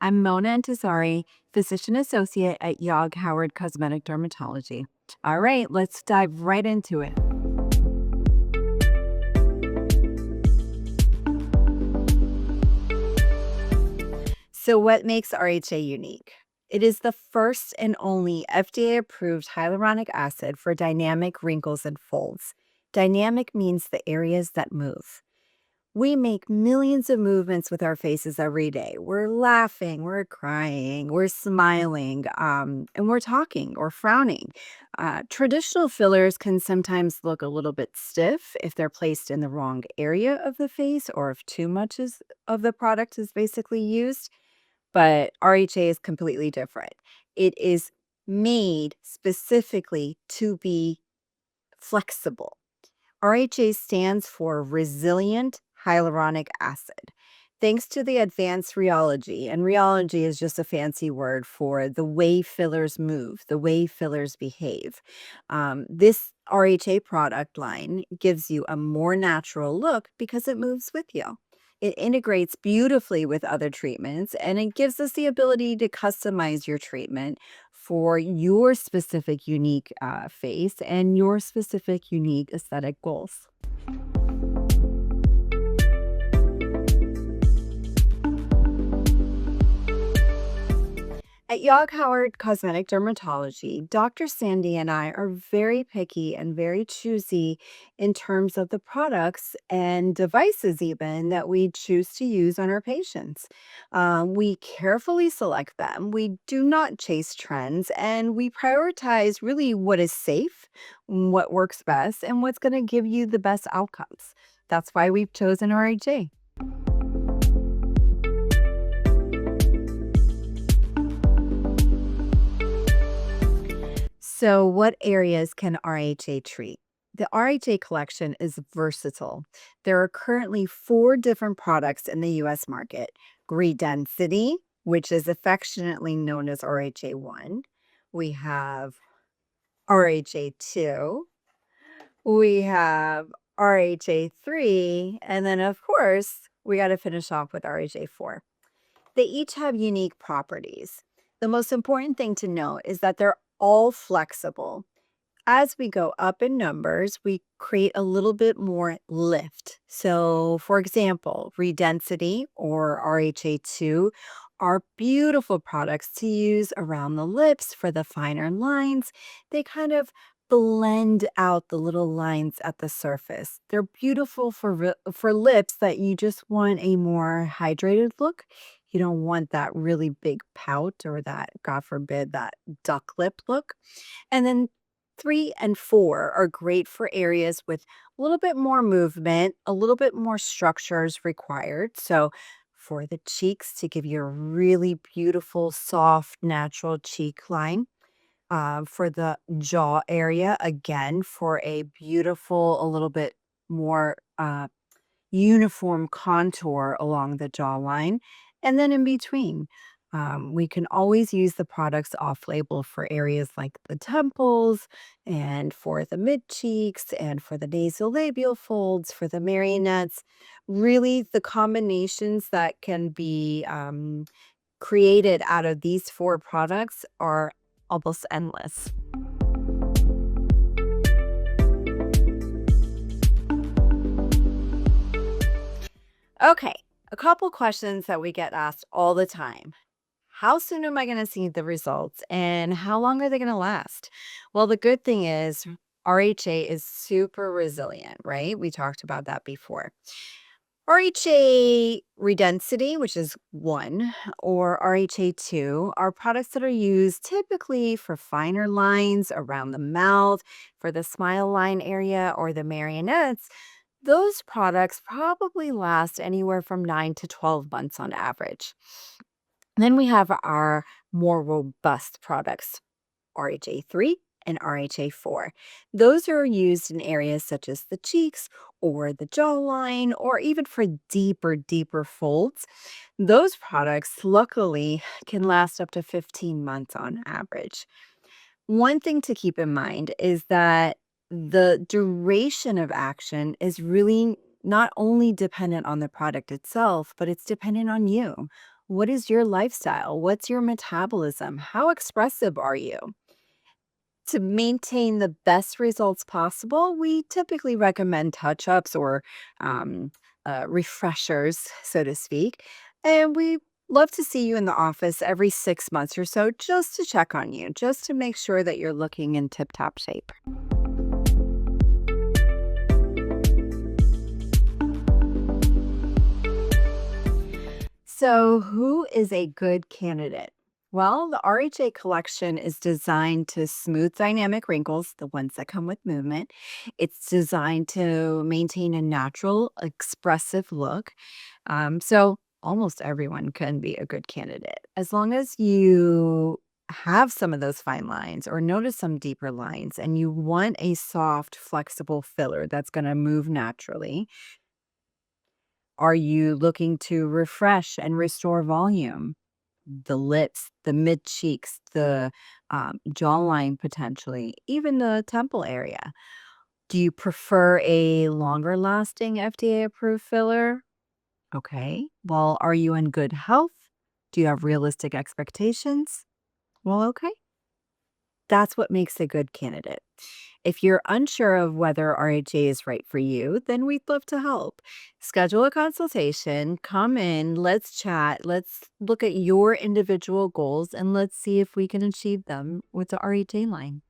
I'm Mona Entezari, Physician Associate at YAG Howard Cosmetic Dermatology. All right, let's dive right into it. So, what makes RHA unique? It is the first and only FDA-approved hyaluronic acid for dynamic wrinkles and folds. Dynamic means the areas that move. We make millions of movements with our faces every day. We're laughing, we're crying, we're smiling, and we're talking or frowning. Traditional fillers can sometimes look a little bit stiff if they're placed in the wrong area of the face or if too much of the product is basically used. But RHA is completely different. It is made specifically to be flexible. RHA stands for Resilient Hyaluronic Acid. Thanks to the advanced rheology, and rheology is just a fancy word for the way fillers move, the way fillers behave. This RHA product line gives you a more natural look because it moves with you. It integrates beautifully with other treatments and it gives us the ability to customize your treatment for your specific unique face and your specific unique aesthetic goals. At YAG Howard Cosmetic Dermatology, Dr. Sandy and I are very picky and very choosy in terms of the products and devices, even that we choose to use on our patients. We carefully select them, we do not chase trends, and we prioritize really what is safe, what works best, and what's going to give you the best outcomes. That's why we've chosen RHA. So, what areas can RHA treat? The RHA collection is versatile. There are currently four different products in the US market: Redensity, which is affectionately known as RHA1. We have RHA2. We have RHA3. And then, of course, we got to finish off with RHA4. They each have unique properties. The most important thing to note is that they're all flexible. As we go up in numbers, we create a little bit more lift. So, for example, Redensity or RHA2 are beautiful products to use around the lips for the finer lines. They kind of blend out the little lines at the surface. They're beautiful for lips that you just want a more hydrated look. You don't want that really big pout or that, God forbid, that duck lip look. And then 3 and 4 are great for areas with a little bit more movement, a little bit more structures required. So, for the cheeks, to give you a really beautiful, soft, natural cheek line. For the jaw area, again, for a beautiful, a little bit more uniform contour along the jawline. And then in between, we can always use the products off label for areas like the temples and for the mid cheeks and for the nasolabial folds, for the marionettes. Really, the combinations that can be created out of these four products are almost endless. Okay, a couple questions that we get asked all the time. How soon am I going to see the results and how long are they going to last? Well, the good thing is RHA is super resilient, right? We talked about that before. RHA Redensity, which is one, or RHA2, are products that are used typically for finer lines around the mouth, for the smile line area, or the marionettes. Those products probably last anywhere from 9 to 12 months on average. Then we have our more robust products, RHA3 and RHA4. Those are used in areas such as the cheeks or the jawline or even for deeper folds. Those products, luckily, can last up to 15 months on average. One thing to keep in mind is that the duration of action is really not only dependent on the product itself, but it's dependent on you. What is your lifestyle? What's your metabolism? How expressive are you? To maintain the best results possible, we typically recommend touch ups or um, refreshers, so to speak. And we love to see you in the office every 6 months or so just to check on you, just to make sure that you're looking in tip top shape. So, who is a good candidate? Well, the RHA collection is designed to smooth dynamic wrinkles, the ones that come with movement. It's designed to maintain a natural, expressive look. So, almost everyone can be a good candidate as long as you have some of those fine lines or notice some deeper lines and you want a soft, flexible filler that's going to move naturally. Are you looking to refresh and restore volume? The lips, the mid cheeks, the jawline potentially, even the temple area. Do you prefer a longer lasting FDA approved filler? Okay. Well, are you in good health? Do you have realistic expectations? Well, okay. That's what makes a good candidate. If you're unsure of whether RHA is right for you, then we'd love to help. Schedule a consultation, come in, let's chat, let's look at your individual goals, and let's see if we can achieve them with the RHA line.